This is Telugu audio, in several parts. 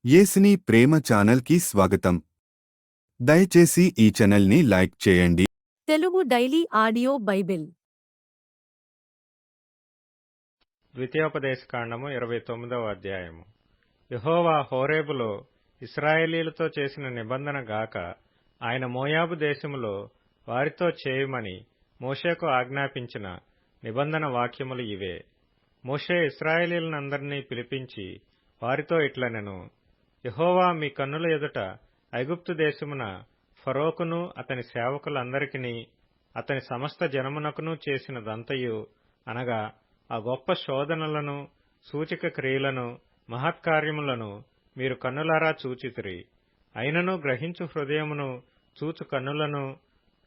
యేసుని ప్రేమ ఛానల్కి స్వాగతం. దయచేసి ఈ ఛానల్ని లైక్ చేయండి. తెలుగు డైలీ ఆడియో బైబిల్ ద్వితీయోపదేశకాండము 29వ అధ్యాయము. యెహోవా హోరేబులో ఇశ్రాయేలీయులతో చేసిన నిబంధన గాక ఆయన మోయాబు దేశములో వారితో చేయుమని మోషేకు ఆజ్ఞాపించిన నిబంధన వాక్యములు ఇవే. మోషే ఇశ్రాయేలీయులనందరినీ పిలిపించి వారితో ఇట్లనెను: యెహోవా మీ కన్నుల ఎదుట ఐగుప్తు దేశమున ఫరోకును అతని సేవకులందరికిని అతని సమస్త జనమునకును చేసినదంతయు, అనగా ఆ గొప్ప శోధనలను, సూచక క్రియలను, మహత్కార్యములను మీరు కన్నులారా చూచితిరి. అయినను గ్రహించు హృదయమును, చూచు కన్నులను,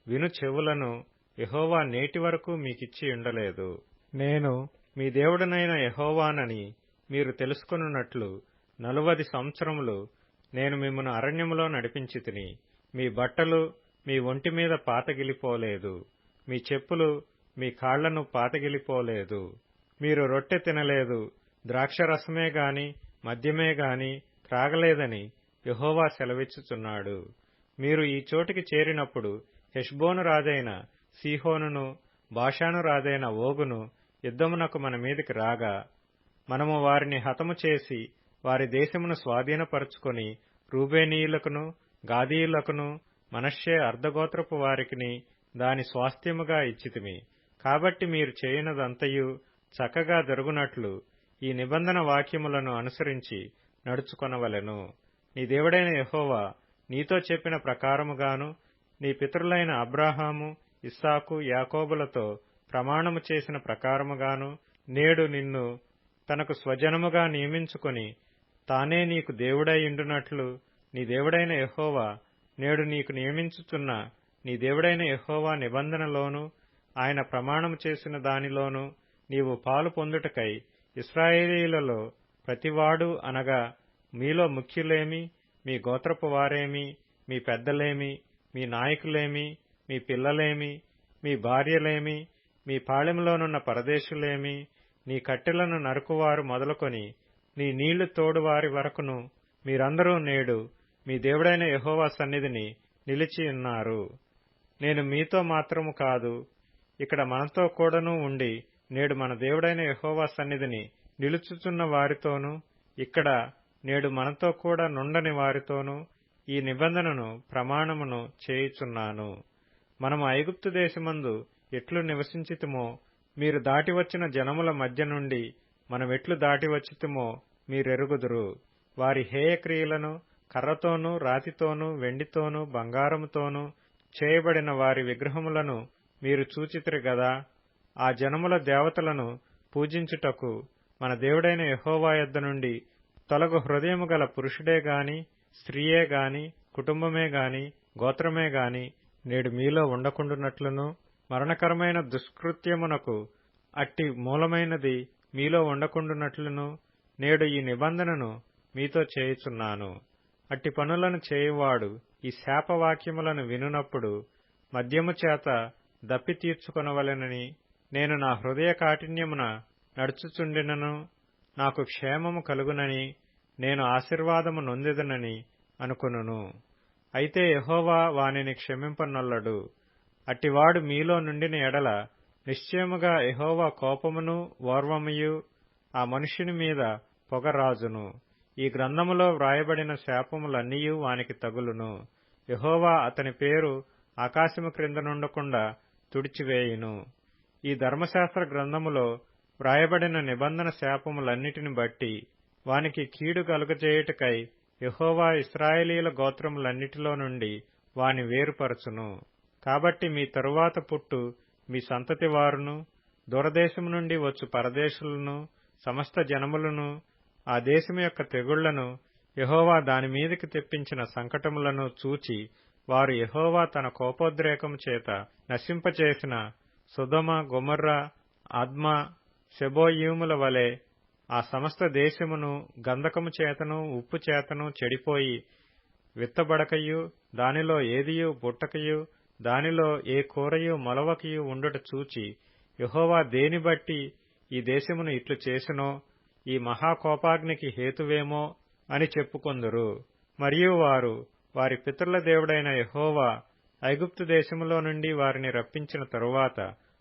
విను చెవులను యెహోవా నేటి వరకు మీకిచ్చి ఉండలేదు. నేను మీ దేవుడనైన యెహోవానని మీరు తెలుసుకొనున్నట్లు 40 సంవత్సరములు నేను మిమ్మును అరణ్యములో నడిపించితిని. మీ బట్టలు మీ ఒంటి మీద పాతగిలిపోలేదు, మీ చెప్పులు మీ కాళ్లను పాతగిలిపోలేదు. మీరు రొట్టె తినలేదు, ద్రాక్షరసమే గాని మద్యమే గాని త్రాగలేదని యెహోవా సెలవిచ్చుచున్నాడు. మీరు ఈ చోటికి చేరినప్పుడు హెష్బోను రాజైన సీహోనును, బాషాను రాజైన ఓగును యుద్ధమునకు మన మీదికి రాగా, మనము వారిని హతము చేసి వారి దేశమును స్వాధీనపరచుకొని రూబేనీయులకును, గాదీయులకును, మనష్షే అర్ధగోత్రపు వారికిని దాని స్వాస్థ్యముగా ఇచ్చితిమి. కాబట్టి మీరు చేయనదంతయు చక్కగా జరుగునట్లు ఈ నిబంధన వాక్యములను అనుసరించి నడుచుకొనవలెను. నీ దేవుడైన యెహోవా నీతో చెప్పిన ప్రకారముగాను, నీ పితరులైన అబ్రాహాము, ఇస్సాకు, యాకోబులతో ప్రమాణము చేసిన ప్రకారముగాను నేడు నిన్ను తనకు స్వజనముగా నియమించుకొని తానే నీకు దేవుడైయుండునట్లు నీ దేవుడైన యెహోవా నేడు నీకు నియమించుచున్న నీ దేవుడైన యెహోవా నిబంధనలోను ఆయన ప్రమాణము చేసిన దానిలోను నీవు పాలు పొందుటకై ఇశ్రాయేలీయులలో ప్రతివాడు, అనగా మీలో ముఖ్యులేమి, మీ గోత్రపు వారేమి, మీ పెద్దలేమి, మీ నాయకులేమి, మీ పిల్లలేమి, మీ భార్యలేమి, మీ పాళెంలోనున్న పరదేశులేమి, నీ కట్టెలను నరుకువారు మొదలుకొని నీ నీళ్లు తోడువారి వరకును మీరందరూ నేడు మీ దేవుడైన యెహోవా సన్నిధిని నిలిచియున్నారు. నేను మీతో మాత్రము కాదు, ఇక్కడ మనతో కూడాను ఉండి నేడు మన దేవుడైన యెహోవా సన్నిధిని నిలుచుచున్న వారితోనూ, ఇక్కడ నేడు మనతో కూడా నుండని వారితోనూ ఈ నిబంధనను ప్రమాణమును చేయుచున్నాను. మనము ఐగుప్తు దేశమందు ఎట్లు నివసించితిమో, మీరు దాటివచ్చిన జనముల మధ్య నుండి మనమెట్లు దాటివచ్చితిమో మీరెరుగుదురు. వారి హేయక్రియలను, కర్రతోనూ, రాతితోనూ, వెండితోనూ, బంగారముతోనూ చేయబడిన వారి విగ్రహములను మీరు చూచితిరి గదా. ఆ జనముల దేవతలను పూజించుటకు మన దేవుడైన యెహోవా యొద్ద నుండి తొలగు హృదయము గల పురుషుడే గాని, స్త్రీయే గాని, కుటుంబమే గాని, గోత్రమే గాని నేడు మీలో ఉండకుండునట్లును, మరణకరమైన దుష్కృత్యమునకు అట్టి మూలమైనది మీలో ఉండకుండునట్లును నేడు ఈ నిబంధనను మీతో చేయుచున్నాను. అట్టి పనులను చేయువాడు ఈ శాపవాక్యములను వినునప్పుడు మద్యము చేత దప్పి తీర్చుకొనవలెనని నేను నా హృదయ కాఠిన్యమున నడుచుచుండినను నాకు క్షేమము కలుగునని, నేను ఆశీర్వాదము నొందెదనని అనుకొనును. అయితే యెహోవా వానిని క్షమింపనొల్లడు. అట్టివాడు మీలో నుండిన ఎడల నిశ్చయముగా యెహోవా కోపమును ఓర్వముయు ఆ మనుష్యుని మీద పొగరాజును. ఈ గ్రంథములో వ్రాయబడిన శాపములన్నీయూ వానికి తగులును. యెహోవా అతని పేరు ఆకాశము క్రింద నుండకుండా తుడిచివేయును. ఈ ధర్మశాస్త్ర గ్రంథములో వ్రాయబడిన నిబంధన శాపములన్నిటిని బట్టి వానికి కీడు కలుగజేయుటకై యెహోవా ఇశ్రాయేలీయుల గోత్రములన్నిటిలో నుండి వాని వేరుపరచును. కాబట్టి మీ తరువాత పుట్టు మీ సంతతి వారును, దూరదేశము నుండి వచ్చు పరదేశులను, సమస్త జనములను, ఆ దేశము యొక్క తెగుళ్లను, యెహోవా దాని మీదికి తెప్పించిన సంకటములను చూచి వారు యెహోవా తన కోపోద్రేకము చేత నశింపచేసిన సొదొమ, గొమొర్రా, అద్మా, సెబోయీముల వలె ఆ సమస్త దేశమును గంధకము చేతను ఉప్పు చేతను చెడిపోయి విత్తబడకయు, దానిలో ఏదియు పుట్టకయు, దానిలో ఏ కూరయు మొలవకయు ఉండుట చూచి యెహోవా దేని బట్టి ఈ దేశమును ఇట్లు చేసెనో, ఈ మహాకోపాగ్నికి హేతువేమో అని చెప్పుకొందురు. మరియు వారు వారి పితరుల దేవుడైన యెహోవా ఐగుప్తు దేశములో నుండి వారిని రప్పించిన తరువాత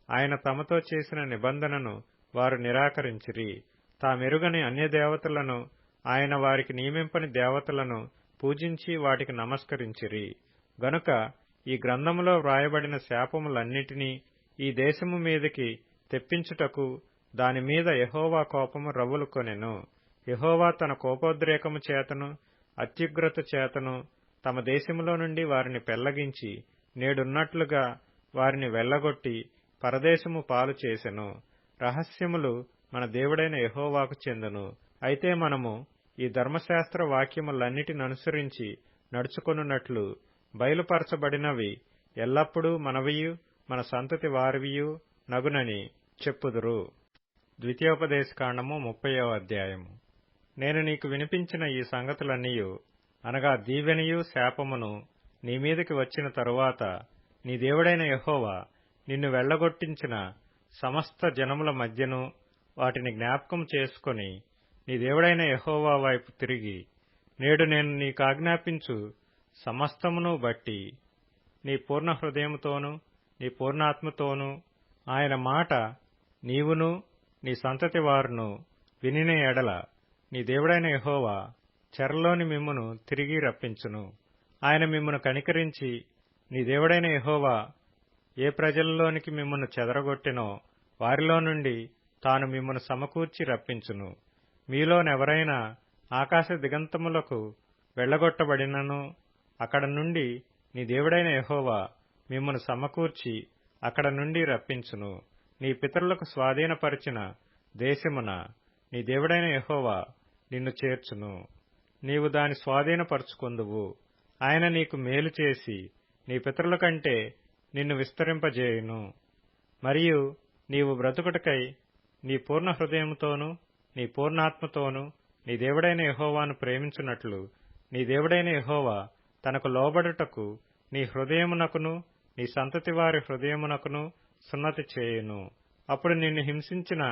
ఆయన తమతో చేసిన నిబంధనను వారు నిరాకరించిరి. తామెరుగని అన్యదేవతలను, ఆయన వారికి నియమింపని దేవతలను పూజించి వాటికి నమస్కరించిరి. గనుక ఈ గ్రంథములో వ్రాయబడిన శాపములన్నిటినీ ఈ దేశము మీదికి తెప్పించుటకు దానిమీద యెహోవా కోపము రవ్వులుకొనెను. యెహోవా తన కోపోద్రేకము చేతను అత్యుగ్రత చేతను తమ దేశములో నుండి వారిని పెళ్లగించి నేడున్నట్లుగా వారిని వెళ్లగొట్టి పరదేశము పాలు చేసెను. రహస్యములు మన దేవుడైన యెహోవాకు చెందును. అయితే మనము ఈ ధర్మశాస్త్ర వాక్యములన్నిటిననుసరించి నడుచుకొనున్నట్లు బయలుపరచబడినవి ఎల్లప్పుడూ మనవియు మన సంతతి వారివియు నగునని చెప్పుదురు. ద్వితీయోపదేశకాండము 30వ అధ్యాయము. నేను నీకు వినిపించిన ఈ సంగతులన్నీయు అనగా దీవెనయు శాపమును నీ మీదకి వచ్చిన తరువాత నీ దేవుడైన యెహోవా నిన్ను వెళ్లగొట్టించిన సమస్త జనముల మధ్యను వాటిని జ్ఞాపకం చేసుకొని నీ దేవుడైన యెహోవా వైపు తిరిగి నేడు నేను నీకాజ్ఞాపించు సమస్తమును బట్టి నీ పూర్ణ హృదయముతోనూ నీ పూర్ణాత్మతోనూ ఆయన మాట నీవును నీ సంతతి వారును వినిన ఎడల నీ దేవుడైన యెహోవా చెరలోని మిమ్మును తిరిగి రప్పించును. ఆయన మిమ్మును కనికరించి నీ దేవుడైన యెహోవా ఏ ప్రజలలోనికి మిమ్మును చెదరగొట్టెనో వారిలో నుండి తాను మిమ్మును సమకూర్చి రప్పించును. మీలోనెవరైనా ఆకాశ దిగంతములకు వెళ్లగొట్టబడినను అక్కడ నుండి నీ దేవుడైన యెహోవా మిమ్మును సమకూర్చి అక్కడ నుండి రప్పించును. నీ పితరులకు స్వాధీనపరిచిన దేశమున నీ దేవుడైన యెహోవా నిన్ను చేర్చును. నీవు దాని స్వాధీనపరుచుకొందువు. ఆయన నీకు మేలు చేసి నీ పితరుల కంటే నిన్ను విస్తరింపజేయును. మరియు నీవు బ్రతుకుటకై నీ పూర్ణ హృదయముతోనూ నీ పూర్ణాత్మతోనూ నీ దేవుడైన యెహోవాను ప్రేమించున్నట్లు నీ దేవుడైన యెహోవా తనకు లోబడుటకు నీ హృదయమునకును నీ సంతతి వారి హృదయమునకును సున్నతి చేయును. అప్పుడు నిన్ను హింసించిన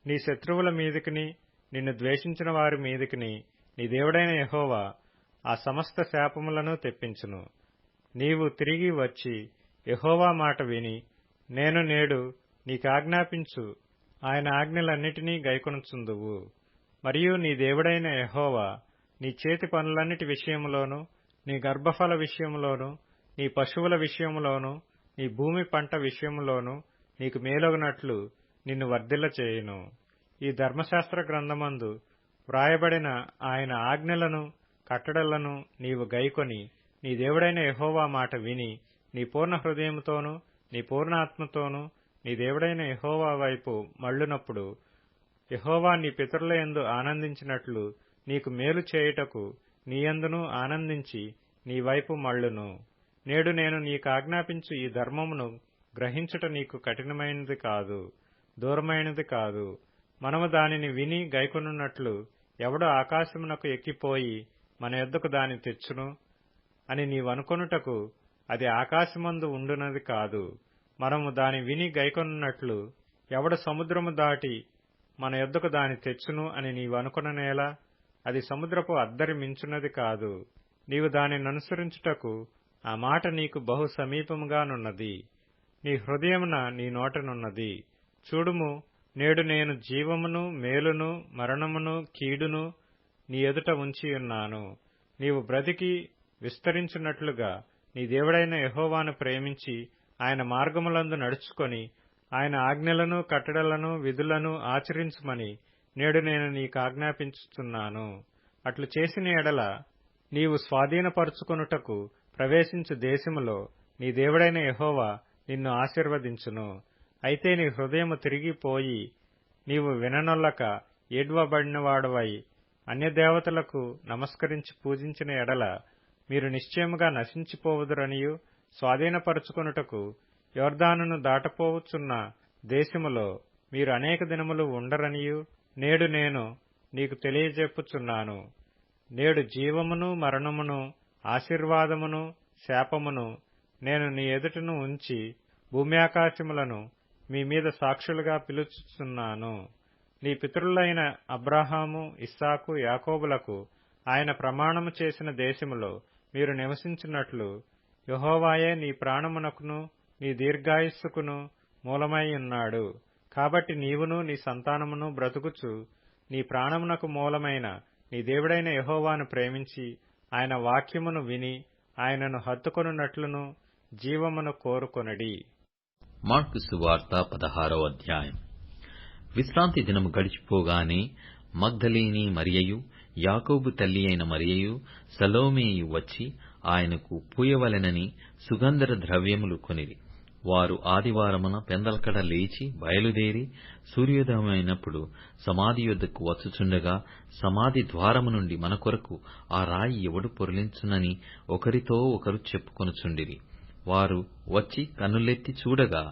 నీ శత్రువుల మీదికిని నిన్ను ద్వేషించిన వారి మీదికిని నీ దేవుడైన యెహోవా ఆ సమస్త శాపములను తెప్పించును. నీవు తిరిగి వచ్చి యెహోవా మాట విని నేను నేడు నీకాజ్ఞాపించు ఆయన ఆజ్ఞలన్నిటినీ గైకొనుచుందువు. మరియు నీ దేవుడైన యెహోవా నీ చేతి పనులన్నిటి విషయములోను నీ గర్భఫల విషయములోను నీ పశువుల విషయములోను నీ భూమి పంట విషయములోను నీకు మేలొగనట్లు నిన్ను వర్ధిల్ల చేయును. ఈ ధర్మశాస్త్ర గ్రంథమందు వ్రాయబడిన ఆయన ఆజ్ఞలను కట్టడలను నీవు గైకొని నీ దేవుడైన యెహోవా మాట విని నీ పూర్ణ హృదయముతోనూ నీ పూర్ణాత్మతోనూ నీ దేవుడైన యెహోవా వైపు మళ్ళునప్పుడు యెహోవా నీ పితరుల యందు ఆనందించినట్లు నీకు మేలు చేయుటకు నీయందును ఆనందించి నీ వైపు మళ్ళును. నేడు నేను నీకాజ్ఞాపించు ఈ ధర్మమును గ్రహించుట నీకు కఠినమైనది కాదు, దూరమైనది కాదు. మనము దానిని విని గైకొనున్నట్లు ఎవడు ఆకాశమునకు ఎక్కిపోయి మన యొద్దకు దాని తెచ్చును అని నీవనుకొనుటకు అది ఆకాశమందు ఉండునది కాదు. మనము దాని విని గైకొనున్నట్లు ఎవడు సముద్రము దాటి మన యొద్దకు దాని తెచ్చును అని నీవనుకొననేలా అది సముద్రపు అద్దరి మించున్నది కాదు. నీవు దానిననుసరించుటకు ఆ మాట నీకు బహు సమీపముగానున్నది, నీ హృదయమున నీ నోటనున్నది. చూడుము, నేడు నేను జీవమును మేలును మరణమును కీడును నీ ఎదుట ఉంచియున్నాను. నీవు బ్రతికి విస్తరించున్నట్లుగా నీ దేవుడైన యెహోవాను ప్రేమించి ఆయన మార్గములందు నడుచుకొని ఆయన ఆజ్ఞలను కట్టడలను విధులను ఆచరించుమని నేడు నేను నీకాజ్ఞాపించుచున్నాను. అట్లు చేసిన ఎడల నీవు స్వాధీనపరుచుకొనుటకు ప్రవేశించు దేశములో నీ దేవుడైన యెహోవా నిన్ను ఆశీర్వదించును. అయితే నీ హృదయము తిరిగిపోయి నీవు విననొల్లక ఏడ్వబడినవాడవై అన్యదేవతలకు నమస్కరించి పూజించిన ఎడల మీరు నిశ్చయముగా నశించిపోవుదురనియు స్వాధీనపరుచుకొనుటకు యొర్దానును దాటపోవచ్చున్న దేశములో మీరు అనేక దినములు ఉండరనియు నేడు నేను నీకు తెలియజెప్పుచున్నాను. నేడు జీవమును మరణమును ఆశీర్వాదమును శాపమును నేను నీ ఎదుటను ఉంచి భూమ్యాకాశములను మీ మీద సాక్షులుగా పిలుచుచున్నాను. నీ పితరులైన అబ్రాహాము ఇస్సాకు యాకోబులకు ఆయన ప్రమాణము చేసిన దేశములో మీరు నివసించినట్లు యెహోవాయే నీ ప్రాణమునకును నీ దీర్ఘాయుస్సుకును మూలమై ఉన్నాడు. కాబట్టి నీవును నీ సంతానమును బ్రతుకుచు నీ ప్రాణమునకు మూలమైన నీ దేవుడైన యెహోవాను ప్రేమించి ఆయన వాక్యమును విని ఆయనను హత్తుకొనున్నట్లును జీవమును కోరుకొనడి. మార్కు సువార్త 16వ అధ్యాయం. విశ్రాంతి దినము గడిచిపోగానే మగ్దలేని మరియయు, యాకోబు తల్లి అయిన మరియయు, సలోమేయు వచ్చి ఆయనకు పూయవలెనని సుగంధర ద్రవ్యములు కొనిరి. వారు ఆదివారమున పెందలకడ లేచి బయలుదేరి సూర్యోదయమైనప్పుడు సమాధి యొద్దకు వచ్చుచుండగా, సమాధి ద్వారము నుండి మన కొరకు ఆ రాయి ఎవడు పొరలించునని ఒకరితో ఒకరు చెప్పుకొనుచుండిరి. వారు వచ్చి కన్నులెత్తి చూడగా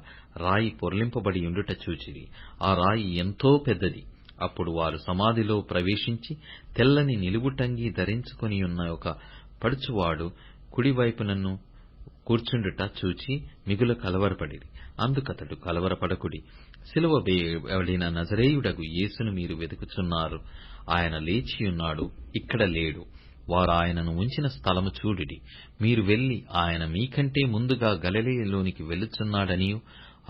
రాయి పొర్లింపబడి ఉండుట చూచిరి. ఆ రాయి ఎంతో పెద్దది. అప్పుడు వారు సమాధిలో ప్రవేశించి తెల్లని నిలువుటంగి ధరించుకొనియున్న ఒక పడుచువాడు కుడివైపునను కూర్చుండుట చూచి మిగుల కలవరపడిరి. అందుకతడు, కలవరపడకుడి, సిలువ వేయబడిన నజరేయుడగు యేసును మీరు వెతుకుచున్నారు. ఆయన లేచియున్నాడు, ఇక్కడ లేడు. వారు ఆయనను ఉంచిన స్థలము చూడుడి. మీరు వెళ్లి ఆయన మీకంటే ముందుగా గలిలయలోనికి వెళ్ళుచున్నాడనియూ,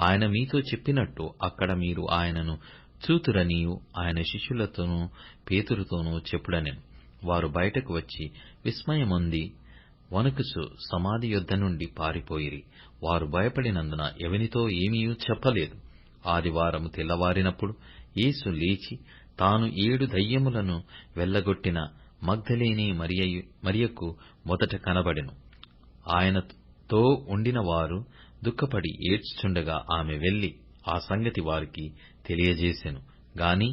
ఆయన మీతో చెప్పినట్టు అక్కడ మీరు ఆయనను చూతురనియూ ఆయన శిష్యులతోనూ పేతురుతోనూ చెప్పుడనెను. వారు బయటకు వచ్చి విస్మయమొంది వణుకుచు సమాధి యొద్ద నుండి పారిపోయిరి. వారు భయపడినందున ఎవనితో ఏమీయూ చెప్పలేదు. ఆదివారము తెల్లవారినప్పుడు యేసు లేచి తాను 7 దయ్యములను వెళ్లగొట్టిన మగ్దలేని మరియకు మొదట కనబడెను. ఆయనతో ఉండిన వారు దుఃఖపడి ఏడ్చుచుండగా ఆమె వెళ్లి ఆ సంగతి వారికి తెలియజేసెను. గాని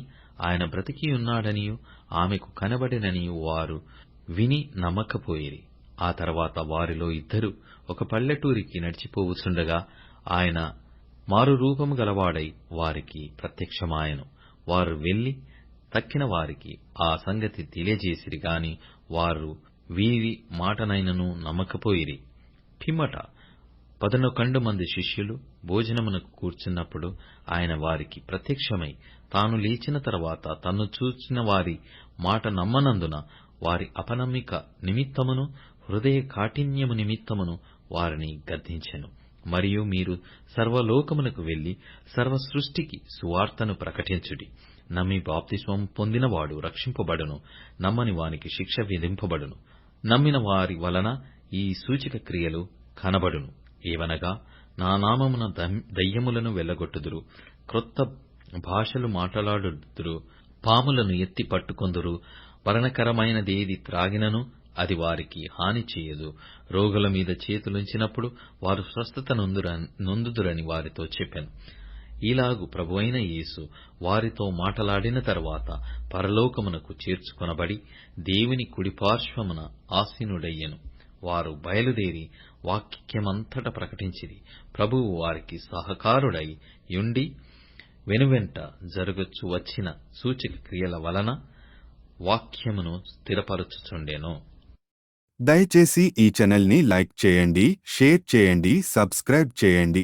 ఆయన బ్రతికియున్నాడనియూ ఆమెకు కనబడెననియూ వారు విని నమ్మకపోయిరి. ఆ తర్వాత వారిలో 2 ఒక పల్లెటూరికి నడిచిపోవుచుండగా ఆయన మారు రూపము గలవాడై వారికి ప్రత్యక్షమాయెను. వారు వెళ్లి తక్కిన వారికి ఆ సంగతి తెలియజేసిరి గాని వారు వీరి మాటనైనను నమ్మకపోయిరి. పిమ్మట 11 మంది శిష్యులు భోజనమునకు కూర్చున్నప్పుడు ఆయన వారికి ప్రత్యక్షమై తాను లేచిన తర్వాత తన్ను చూచిన వారి మాట నమ్మనందున వారి అపనమ్మిక నిమిత్తమును హృదయ కాఠిన్యము నిమిత్తమును వారిని గద్దించెను. మరియు మీరు సర్వలోకమునకు వెళ్లి సర్వ సృష్టికి సువార్తను ప్రకటించుడి. నమ్మి బాప్తిస్మము పొందినవాడు రక్షింపబడును, నమ్మని వానికి శిక్ష విధింపబడును. నమ్మిన వారి వలన ఈ సూచక క్రియలు కనబడును. ఏవనగా, నా నామమున దయ్యములను వెళ్లగొట్టుదురు, క్రొత్త భాషలు మాట్లాడుదురు, పాములను ఎత్తి పట్టుకొందురు, మరణకరమైనదేది త్రాగినను అది వారికి హాని చేయదు. రోగుల మీద చేతులుంచినప్పుడు వారు స్వస్థత నొందుదురని వారితో చెప్పెను. ఈలాగు ప్రభువైన యేసు వారితో మాటలాడిన తరువాత పరలోకమునకు చేర్చుకొనబడి దేవుని కుడిపార్శ్వమున ఆసీనుడయ్యెను. వారు బయలుదేరి వాక్యమంతట ప్రకటించిరి. ప్రభువు వారికి సహకారుడై యుండి వెనువెంట జరగచ్చు వచ్చిన సూచక క్రియల వలన వాక్యమును స్థిరపరచుచుండెను. దయచేసి ఈ ఛానల్ని లైక్ చేయండి, షేర్ చేయండి, సబ్స్క్రైబ్ చేయండి.